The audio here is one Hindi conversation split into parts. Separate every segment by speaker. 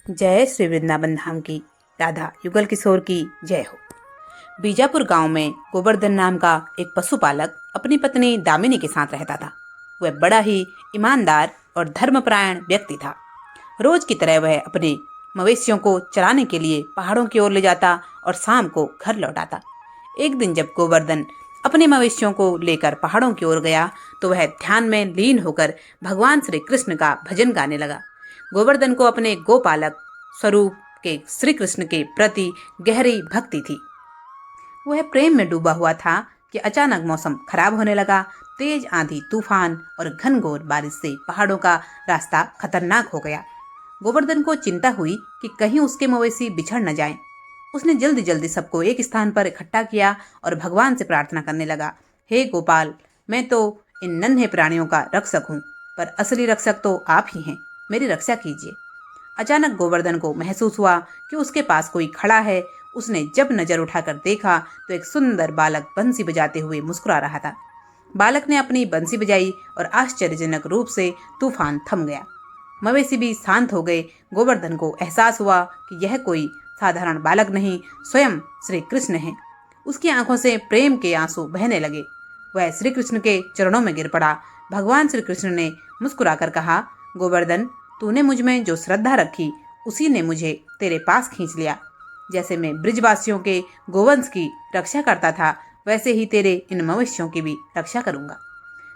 Speaker 1: जय श्री वृंदावन धाम की, राधा युगल किशोर की जय हो। बीजापुर गांव में गोवर्धन नाम का एक पशुपालक अपनी पत्नी दामिनी के साथ रहता था। वह बड़ा ही ईमानदार और धर्मपरायण व्यक्ति था। रोज की तरह वह अपने मवेशियों को चराने के लिए पहाड़ों की ओर ले जाता और शाम को घर लौट आता। एक दिन जब गोवर्धन अपने मवेशियों को लेकर पहाड़ों की ओर गया तो वह ध्यान में लीन होकर भगवान श्री कृष्ण का भजन गाने लगा। गोवर्धन को अपने गोपालक स्वरूप के श्री कृष्ण के प्रति गहरी भक्ति थी। वह प्रेम में डूबा हुआ था कि अचानक मौसम खराब होने लगा। तेज आंधी, तूफान और घनघोर बारिश से पहाड़ों का रास्ता खतरनाक हो गया। गोवर्धन को चिंता हुई कि कहीं उसके मवेशी बिछड़ न जाएं। उसने जल्दी जल्दी सबको एक स्थान पर इकट्ठा किया और भगवान से प्रार्थना करने लगा, हे गोपाल, मैं तो इन नन्हे प्राणियों का रक्षक हूँ, पर असली रक्षक तो आप ही हैं, मेरी रक्षा कीजिए। अचानक गोवर्धन को महसूस हुआ कि उसके पास कोई खड़ा है। उसने जब नजर उठाकर देखा तो एक सुंदर बालक बंसी बजाते हुए मुस्कुरा रहा था। बालक ने अपनी बंसी बजाई और आश्चर्यजनक रूप से तूफान थम गया। मवेशी भी शांत हो गए। गोवर्धन को एहसास हुआ कि यह कोई साधारण बालक नहीं, स्वयं श्री कृष्ण है। उसकी आंखों से प्रेम के आंसू बहने लगे। वह श्री कृष्ण के चरणों में गिर पड़ा। भगवान श्री कृष्ण ने मुस्कुराकर कहा, गोवर्धन, तूने मुझ में जो श्रद्धा रखी उसी ने मुझे तेरे पास खींच लिया। जैसे मैं ब्रिजवासियों के गोवंश की रक्षा करता था, वैसे ही तेरे इन मवेशियों की भी रक्षा करूंगा।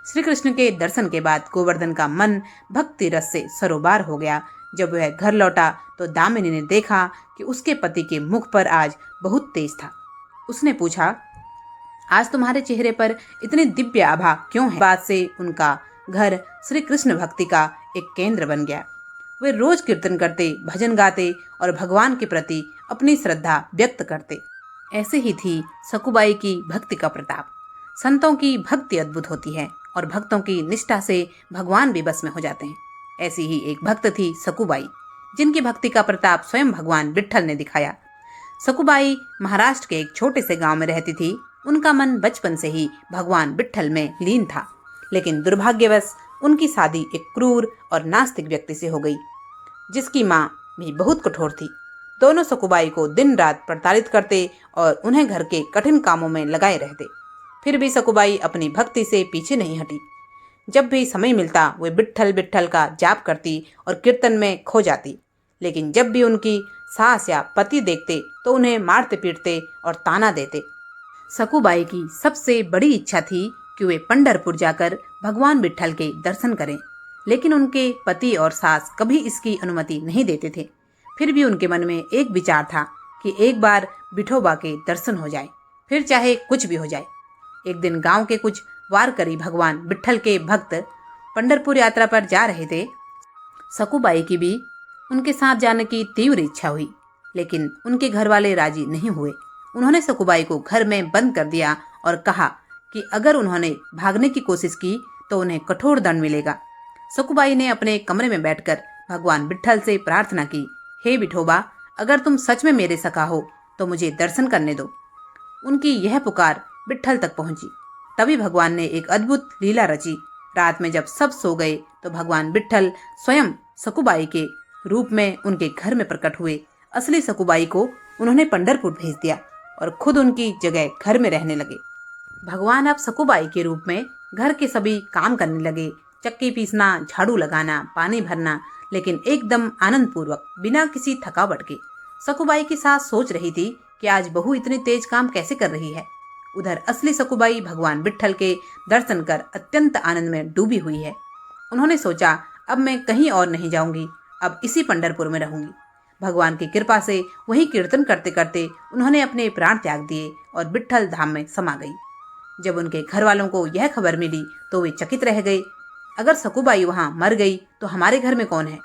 Speaker 1: श्री कृष्ण के दर्शन के बाद गोवर्धन का मन भक्ति रस से सरोबार हो गया। जब वह घर लौटा तो दामिनी ने देखा कि उसके पति के मुख पर आज बहुत तेज था। उसने पूछा, आज तुम्हारे चेहरे पर इतनी दिव्य आभा क्यों है? बाद से उनका घर श्री कृष्ण भक्ति का एक केंद्र बन गया। वे रोज कीर्तन करते, भजन गाते और भगवान के प्रति अपनी श्रद्धा व्यक्त करते। ऐसे ही थी सकुबाई की भक्ति का प्रताप। संतों की भक्ति अद्भुत होती है और भक्तों की निष्ठा से भगवान भी बस में हो जाते हैं। ऐसी ही एक भक्त थी सकुबाई, जिनकी भक्ति का प्रताप स्वयं भगवान विट्ठल ने दिखाया। सकुबाई महाराष्ट्र के एक छोटे से गांव में रहती थी। उनका मन बचपन से ही भगवान विट्ठल में लीन था, लेकिन दुर्भाग्यवश उनकी शादी एक क्रूर और नास्तिक व्यक्ति से हो गई, जिसकी माँ भी बहुत कठोर थी। दोनों सकुबाई को दिन रात प्रताड़ित करते और उन्हें घर के कठिन कामों में लगाए रहते। फिर भी सकुबाई अपनी भक्ति से पीछे नहीं हटी। जब भी समय मिलता वे विट्ठल विट्ठल का जाप करती और कीर्तन में खो जाती। लेकिन जब भी उनकी सास या पति देखते तो उन्हें मारते पीटते और ताना देते। सकुबाई की सबसे बड़ी इच्छा थी कि वे पंढरपुर जाकर भगवान विट्ठल के दर्शन करें, लेकिन उनके पति और सास कभी इसकी अनुमति नहीं देते थे। फिर भी उनके मन में एक विचार था कि एक बार विठोबा के दर्शन हो जाए, फिर चाहे कुछ भी हो जाए। एक दिन गांव के कुछ वारकरी भगवान विट्ठल के भक्त पंढरपुर यात्रा पर जा रहे थे। सकुबाई की भी उनके साथ जाने की तीव्र इच्छा हुई, लेकिन उनके घर वाले राजी नहीं हुए। उन्होंने सकुबाई को घर में बंद कर दिया और कहा कि अगर उन्होंने भागने की कोशिश की तो उन्हें कठोर दंड मिलेगा। सकुबाई ने अपने कमरे में बैठकर भगवान विट्ठल से प्रार्थना की, हे विठोबा, अगर तुम सच में मेरे सखा हो तो मुझे दर्शन करने दो। उनकी यह पुकार विट्ठल तक पहुंची। तभी भगवान ने एक अद्भुत लीला रची। रात में जब सब सो गए तो भगवान विट्ठल स्वयं सकुबाई के रूप में उनके घर में प्रकट हुए। असली सकुबाई को उन्होंने पंढरपुर भेज दिया और खुद उनकी जगह घर में रहने लगे। भगवान अब सकुबाई के रूप में घर के सभी काम करने लगे, चक्की पीसना, झाड़ू लगाना, पानी भरना, लेकिन एकदम आनंद पूर्वक, बिना किसी थकावट के। सकुबाई की सास सोच रही थी कि आज बहू इतनी तेज काम कैसे कर रही है। उधर असली सकुबाई भगवान विट्ठल के दर्शन कर अत्यंत आनंद में डूबी हुई है। उन्होंने सोचा, अब मैं कहीं और नहीं जाऊंगी, अब इसी पंढरपुर में रहूंगी। भगवान की कृपा से वहीं कीर्तन करते करते उन्होंने अपने प्राण त्याग दिए और विट्ठल धाम में समा गई। जब उनके घर वालों को यह खबर मिली तो वे चकित रह गए। अगर सकुबाई वहां मर गई तो हमारे घर में कौन है?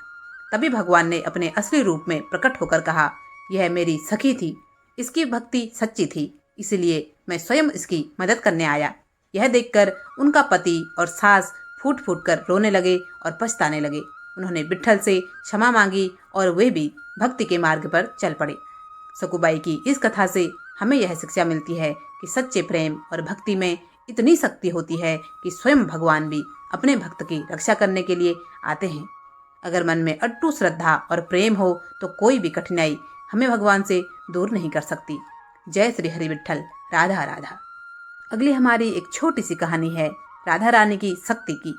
Speaker 1: तभी भगवान ने अपने असली रूप में प्रकट होकर कहा, यह मेरी सखी थी, इसकी भक्ति सच्ची थी, इसलिए मैं स्वयं इसकी मदद करने आया। यह देखकर उनका पति और सास फूट फूट कर रोने लगे और पछताने लगे। उन्होंने विट्ठल से क्षमा मांगी और वे भी भक्ति के मार्ग पर चल पड़े। सकुबाई की इस कथा से हमें यह शिक्षा मिलती है कि सच्चे प्रेम और भक्ति में इतनी शक्ति होती है कि स्वयं भगवान भी अपने भक्त की रक्षा करने के लिए आते हैं। अगर मन में अटूट श्रद्धा और प्रेम हो तो कोई भी कठिनाई हमें भगवान से दूर नहीं कर सकती। जय श्री हरि विठ्ठल। राधा राधा। अगली हमारी एक छोटी सी कहानी है राधा रानी की शक्ति की।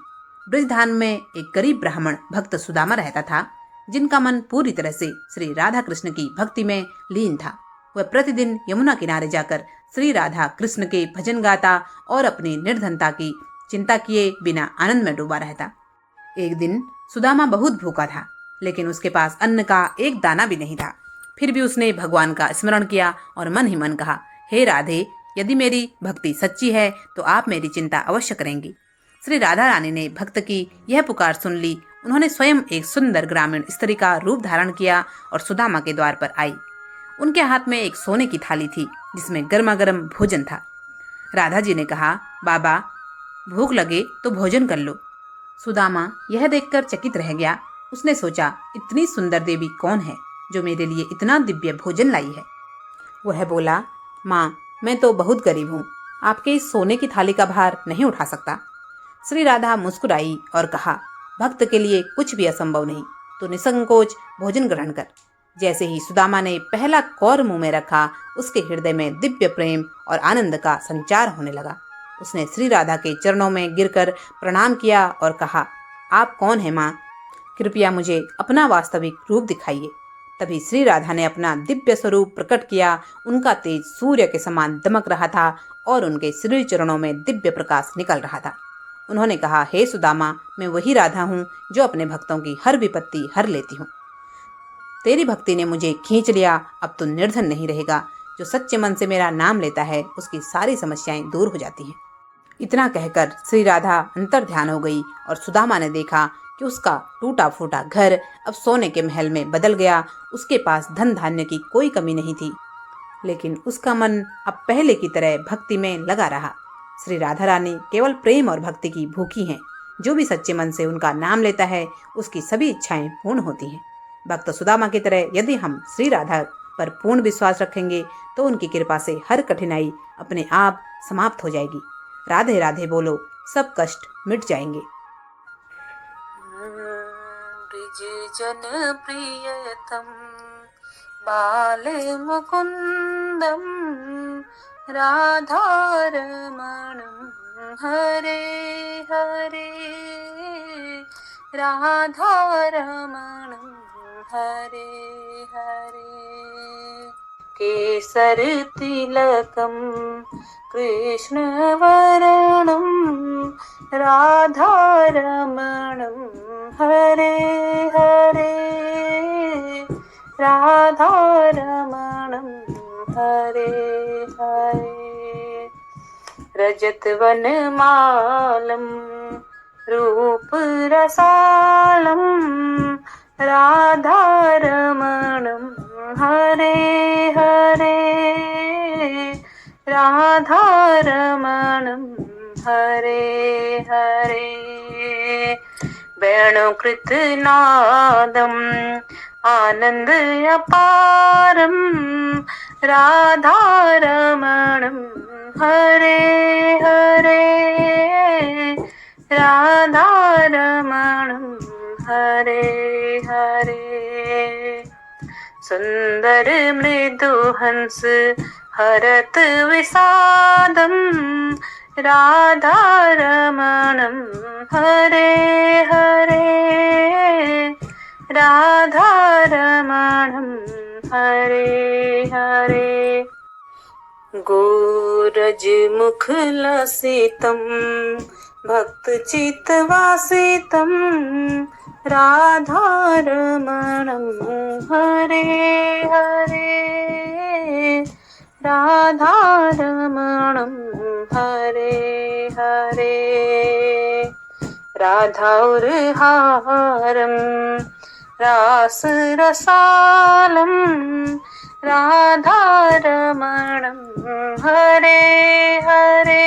Speaker 1: ब्रजधाम में एक गरीब ब्राह्मण भक्त सुदामा रहता था, जिनका मन पूरी तरह से श्री राधा कृष्ण की भक्ति में लीन था। वह प्रतिदिन यमुना किनारे जाकर श्री राधा कृष्ण के भजन गाता और अपनी निर्धनता की चिंता किए बिना आनंद में डूबा रहता। एक दिन सुदामा बहुत भूखा था, लेकिन उसके पास अन्न का एक दाना भी नहीं था। फिर भी उसने भगवान का स्मरण किया और मन ही मन कहा, हे राधे, यदि मेरी भक्ति सच्ची है तो आप मेरी चिंता अवश्य करेंगी। श्री राधा रानी ने भक्त की यह पुकार सुन ली। उन्होंने स्वयं एक सुंदर ग्रामीण स्त्री का रूप धारण किया और सुदामा के द्वार पर आई। उनके हाथ में एक सोने की थाली थी, जिसमें गर्मा गर्म भोजन था। राधा जी ने कहा, बाबा, भूख लगे तो भोजन कर लो। सुदामा यह देखकर चकित रह गया। उसने सोचा, इतनी सुंदर देवी कौन है जो मेरे लिए इतना दिव्य भोजन लाई है। वह बोला, माँ, मैं तो बहुत गरीब हूँ, आपके इस सोने की थाली का भार नहीं उठा सकता। श्री राधा मुस्कुराई और कहा, भक्त के लिए कुछ भी असंभव नहीं, तो निसंकोच भोजन ग्रहण कर। जैसे ही सुदामा ने पहला कौर मुंह में रखा, उसके हृदय में दिव्य प्रेम और आनंद का संचार होने लगा। उसने श्री राधा के चरणों में गिरकर प्रणाम किया और कहा, आप कौन हैं माँ? कृपया मुझे अपना वास्तविक रूप दिखाइए। तभी श्री राधा ने अपना दिव्य स्वरूप प्रकट किया। उनका तेज सूर्य के समान दमक रहा था और उनके श्री चरणों में दिव्य प्रकाश निकल रहा था। उन्होंने कहा, हे सुदामा, मैं वही राधा हूँ जो अपने भक्तों की हर विपत्ति हर लेती हूँ। तेरी भक्ति ने मुझे खींच लिया, अब तो निर्धन नहीं रहेगा। जो सच्चे मन से मेरा नाम लेता है, उसकी सारी समस्याएं दूर हो जाती हैं। इतना कहकर श्री राधा अंतर ध्यान हो गई और सुदामा ने देखा कि उसका टूटा फूटा घर अब सोने के महल में बदल गया। उसके पास धन धान्य की कोई कमी नहीं थी, लेकिन उसका मन अब पहले की तरह भक्ति में लगा रहा। श्री राधा रानी केवल प्रेम और भक्ति की भूखी हैं। जो भी सच्चे मन से उनका नाम लेता है, उसकी सभी इच्छाएं पूर्ण होती हैं। भक्त सुदामा की तरह यदि हम श्री राधा पर पूर्ण विश्वास रखेंगे तो उनकी कृपा से हर कठिनाई अपने आप समाप्त हो जाएगी। राधे राधे बोलो, सब कष्ट मिट जाएंगे।
Speaker 2: ब्रिज जन प्रियतम बाल मुकुंदम राधारमणं हरे हरे राधारमणं हरे हरे केसर तिलकम कृष्णवर्णं राधारमणं हरे हरे राधारमणं हरे हरे रजतवनमालं रूपरसालं राधारमणं हरे हरे राधारमणं हरे हरे वेणुकृतनादम् आनन्द अपारं राधारमणं हरे हरे राधारमणं हरे हरे सुंदर मृदुहंस हरत विषादं राधारमणं हरे हरे राधारमणं हरे हरे गोरजमुखलसितं भक्तचित्तवासितं राधारमणं हरे हरे राधारमणं हरे हरे राधौरहारं रासरसालं राधारमणं हरे हरे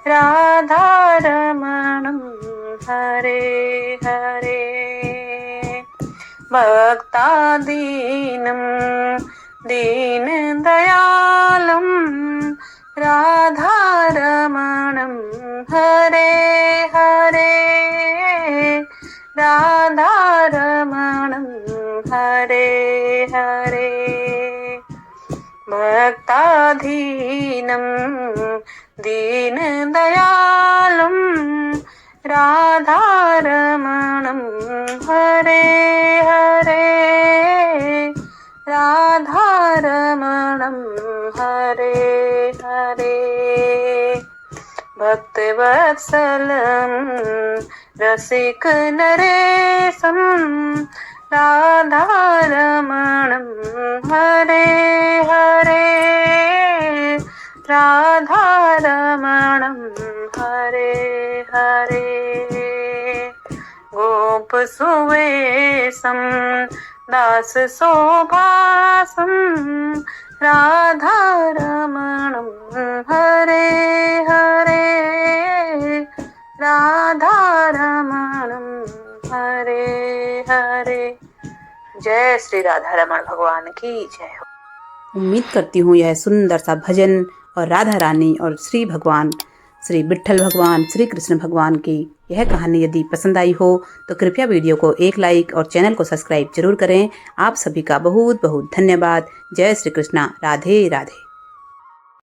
Speaker 2: राधारमणं हरे हरे भक्तादीनं दीनदयालं राधारमणं हरे हरे हरे हरे भक्ताधीनं दीनदयालं राधारमणं हरे हरे राधारमणं हरे हरे भक्तवत्सलं रसिक नरेशं राधारमणं हरे हरे राधारमणं हरे हरे गोपसुवेशं दासशोभासं राधारमणं हरे हरे राधारमणं हरे हरे। जय श्री राधारमण भगवान की जय हो।
Speaker 1: उम्मीद करती हूँ यह सुंदर सा भजन और राधा रानी और श्री भगवान, श्री विट्ठल भगवान, श्री कृष्ण भगवान की यह कहानी यदि पसंद आई हो तो कृपया वीडियो को एक लाइक और चैनल को सब्सक्राइब जरूर करें। आप सभी का बहुत बहुत धन्यवाद। जय श्री कृष्णा। राधे राधे।